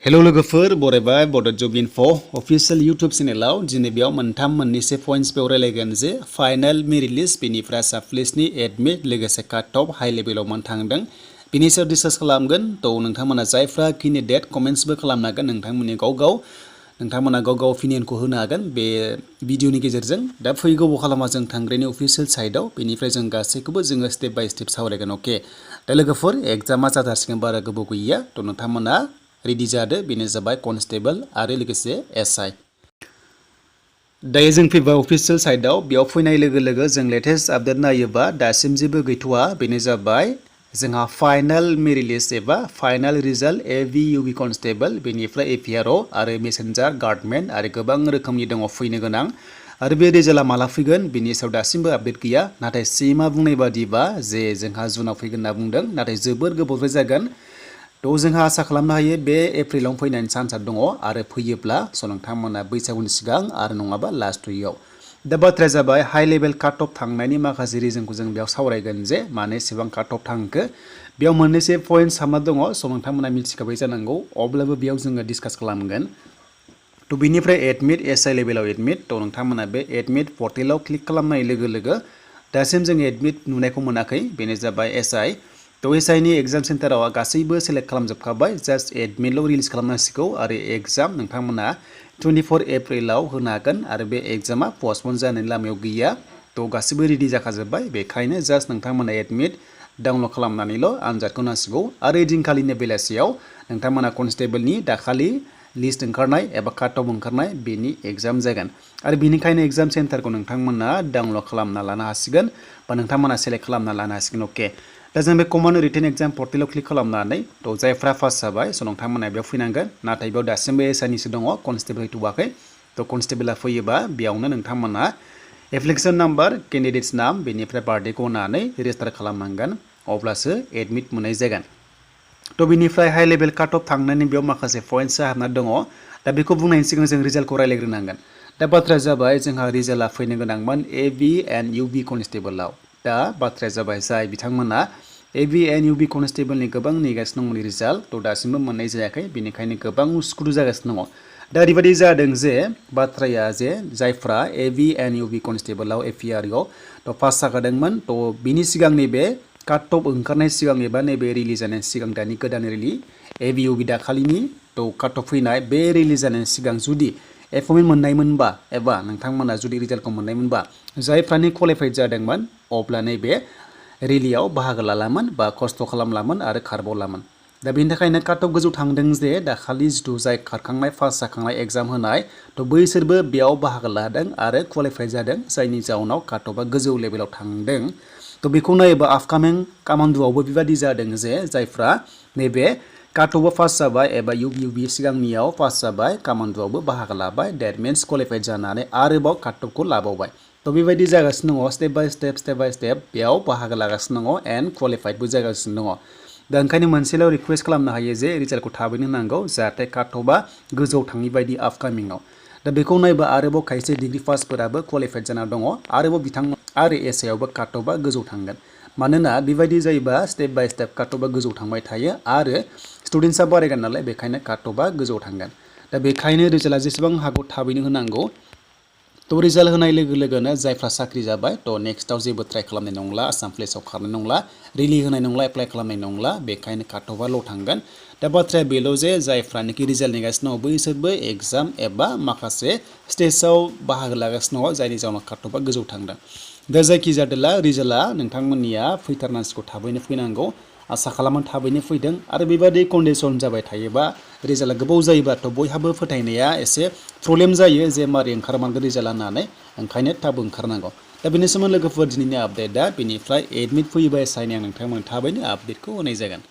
hello लोगोफोर बरायबाय बड' जब enough' official YouTube चेनेलाव दिनै बेयाव मोननैसो पइन्ट्स बेयाव रायलायगोन जे फाइनाल मेरिट लिस्ट बेनिफ्राय साबलिस्टनि एडमिट लोगोसे काट अफ हाई लेभेलाव मोन थांदों बिनि सायाव डिसकास खालामगोन थ' नोंथांमोना जायफ्रा केन्डिडेट कमेन्ट्सबो खालामनो हागोन नोंथांमोना गाव गाव ओपिनियनखौ होनो हागोन बे भिडिअनि गेजेरजों दा फैगौ खालामा जों थांग्रानि अफिसियेल साइटआव बेनिफ्राय जों गासैखौबो जोङो स्टेप बाय स्टेप सावरायगोन अके दा लोगोफोर एग्जामा जाथारसिगोन बारा गोबाव गैया थ' नोंथांमोना रेडि जादो बेनो जाबाय कनस्टेबल आरो लोगोसे एसआई दायो जों फैबाय अफिसियेल साइटआव बेयाव फैनाय लोगो लोगो जों लेटेस्ट आपडेट नायोबा दासिम जेबो गैथ'वा बेनो जाबाय जोंहा फाइनाल मेरिट लिस्ट एबा फाइनाल रिजाल्ट एबि कनस्टेबल बेनिफ्राय एपिआरअ आरो मेसेन्जार गार्डमेन्ट आरो गोबां रोखोमनि दङ फैनो गोनां आरो बे रिजाल्टआ माला फैगोन बिनि सायाव दासिमबो आपडेट गैया नाथाय सिमा बुंनाय बादिबा जे जोंहा जुनाव फैगोन होनना बुंदों नाथाय जोबोर गोबावद्राय जागोन थ' जोंहा आसा खालामनो हायो बे एप्रिलाव फैनायनि चान्सआ दङ आरो फैयोब्ला स' नोंथांमोना बैसागुनि सिगां आरो नङाबा लास्ट उइकआव दा बाथ्राया जाबाय हाई लेभेल काट अफ थांनायनि माखासे रिजनखौ जों बेयाव सावरायगोन जे मानो एसेबां काट अफ थांखो बेयाव मोननैसो पइन्ट्स हाबना दङ स' नोंथांमोना मिथिखाबाय जानांगौ अब्लाबो बेयाव जोङो डिसकास खालामगोन थ' बिनिफ्राय एडमिट एसआई लेभेलाव एडमिट थ' नोंथांमोना बे एडमिट पर्टेलाव क्लिक खालामनाय लोगो लोगो दासिम जों एडमिट नुनायखौ मोनाखै बेनो जाबाय एसआई थ' एसआईनि एग्जाम सेन्टाराव गासैबो सेलेक्ट खालामजोबखाबाय जास्ट एडमिटल' रिलिज खालामनांसिगौ आरो एग्जाम नोंथांमोना 24 एप्रिलाव होनो हागोन आरो बे एग्जामा पस्टपन जानायनि लामायाव गैया थ' गासैबो रेडि जाखाजोब्बाय बेखायनो जास्ट नोंथांमोना एडमिट डाउनलड खालामनानैल' आनजादखौ नांसिगौ आरो ओइदिनखालिनि बेलासियाव नोंथांमोना कनस्टेबलनि दाखालि लिस्ट ओंखारनाय एबा काट अफ ओंखारनाय बेनि एग्जाम जागोन आरो बेनिखायनो एग्जाम सेन्टारखौ नोंथांमोना डाउनलड खालामना लानो हासिगोन बा नोंथांमोना सेलेक्ट खालामना लानो हासिगोन अके दा जों बे कमन रिटेन एग्जाम पर्टेलाव क्लिक खालामनानै थ' जायफ्रा पास जाबाय स' नोंथांमोना बेयाव फैनांगोन नाथाय बेयाव दासिमबो एसआईनिसो दङ कनस्टेबल फैथ'वाखै थ' कनस्टेबला फैयोबा बेयावनो नोंथांमोना एप्लिकेसन नाम्बार केन्डिडेट्स नाम बेनिफ्राय बार्थडेखौ होनानै रेजिस्टार खालामनांगोन अब्लासो एडमिट मोननाय जागोन थ' बिनिफ्राय हाई लेभेल काट अफ थांनायनि बेयाव माखासे पइन्ट्स हाबना दङ दा बेखौ बुंनायनि सिगां जों रिजाल्टखौ रायलायग्रोनांगोन दा बाथ्राया जाबाय जोंहा रिजाल्टआ फैनो गोनांमोन एबि एन्ड इउबि कनस्टेबलाव दा बाथ्राया जाबाय जाय बिथांमोना एबि एन्ड इउबि कनस्टेबलनि गोबां नेगासिनो दङ रिजाल्ट थ' दासिमबो मोननाय जायाखै बेनिखायनो गोबां उसुखुथु जागासिनो दङ दा ओरैबायदि जादों जे बाथ्राया जे जायफ्रा एबि एन्ड इउबि कनस्टेबलाव एपिआरअ थ' पास जाखादोंमोन थ' बिनि सिगांनि बे काट अफ ओंखारनाय सिगां एबा नैबे रिलिज जानायनि सिगां दानि गोदान एबि इउबि दाखालिनि थ' काट अफ फैनाय बे रिलिज जानायनि सिगां जुदि एपइन्टमेन्ट मोननायमोनबा एबा नोंथांमोना जुदि रिजाल्टखौ मोननायमोनबा जायफ्रानि क्वालिफाइड जादोंमोन अब्ला नैबे रेलियाव बाहागो लालामोन बा खस्थ' खालामलामोन आरो खारबावलामोन दा बेनि थाखायनो काट अफ गोजौ थांदों जे दाखालि जिथु जाय खारखांनाय पास जाखांनाय एग्जाम होनाय थ' बैसोरबो बेयाव बाहागो लादों आरो क्वालिफाइ जादों जायनि जाउनाव काट अफआ गोजौ लेभेलाव थांदों थ' बेखौ नायोबा आपकामिं कामान्डुआवबो बेबायदि जादों जे जायफ्रा नैबे काट अफआ पास जाबाय एबा इउबि सिगांनियाव पास जाबाय कामान्डुआवबो बाहागो लाबाय डेट मिन्स क्वालिफाइड जानानै आरोबाव काट अफखौ लाबावबाय थ' बेबायदि जागासिनो दङ स्टेप बाय स्टेप बेयाव बाहागो लागासिनो दङ एन्ड क्वालिफाइडबो जागासिनो दङ दा ओंखायनो मोनसेल' रिकुवेस्ट खालामनो हायो जे रिजाल्टखौ थाबैनो नांगौ जाहाथे काट अफआ गोजौआव थाङि बायदि आपकामिंआव दा बेखौ नायबा आरोबाव खायसे डिग्रि पासफोराबो क्वालिफाइड जाना दङ आरोबाव बिथांमोन आरो एसआईआवबो काट अफआ गोजौ थांगोन मानोना बेबायदि जायोबा स्टेप बाय स्टेप काट अफआ गोजौ थांबाय थायो आरो स्टुडेन्टसा बारायगोन नालाय बेखायनो काट अफआ गोजौ थांगोन दा बेखायनो रिजाल्टआ जेसेबां हागौ थाबैनो होनांगौ थ' रिजाल्ट होनाय लोगो लोगोनो जायफ्रा साख्रि जाबाय थ' नेक्स्टआव जेबो ट्राइ खालामनाय नंला आसाम पुलिसाव खारनाय नंला रिलि होनाय नंला एप्लाइ खालामनाय नंला बेखायनो काट अफआ ल' थांगोन दा बाथ्राया बेल' जे जायफ्रानोखि रिजाल्ट नेगासिनो दङ बैसोरबो एग्जाम एबा माखासे स्टेजआव बाहागो लागासिनो दङ जायनि जाउनाव काट अफआ गोजौ थांदों दा जायखिजादोला रिजाल्टआ नोंथांमोननिया फैथारनांसिगौ थाबैनो फैनांगौ आसा खालामो थाबैनो फैदों आरो बेबादि कन्डिसन जाबाय थायोबा रिजाल्टआ गोबाव जायोबाथ' बयहाबो फोथायनाया एसे प्रब्लेम जायो जे मारै ओंखारमारगोन रिजाल्ट होननानै ओंखायनो थाब ओंखारनांगौ दा बेनि सोमोन्दै लोगोफोर दिनैनि आपडेटआ बेनिफ्राय एडमिट फैयोबा एसआईनि आं नोंथांमोन थाबैनो आपडेटखौ होनाय जागोन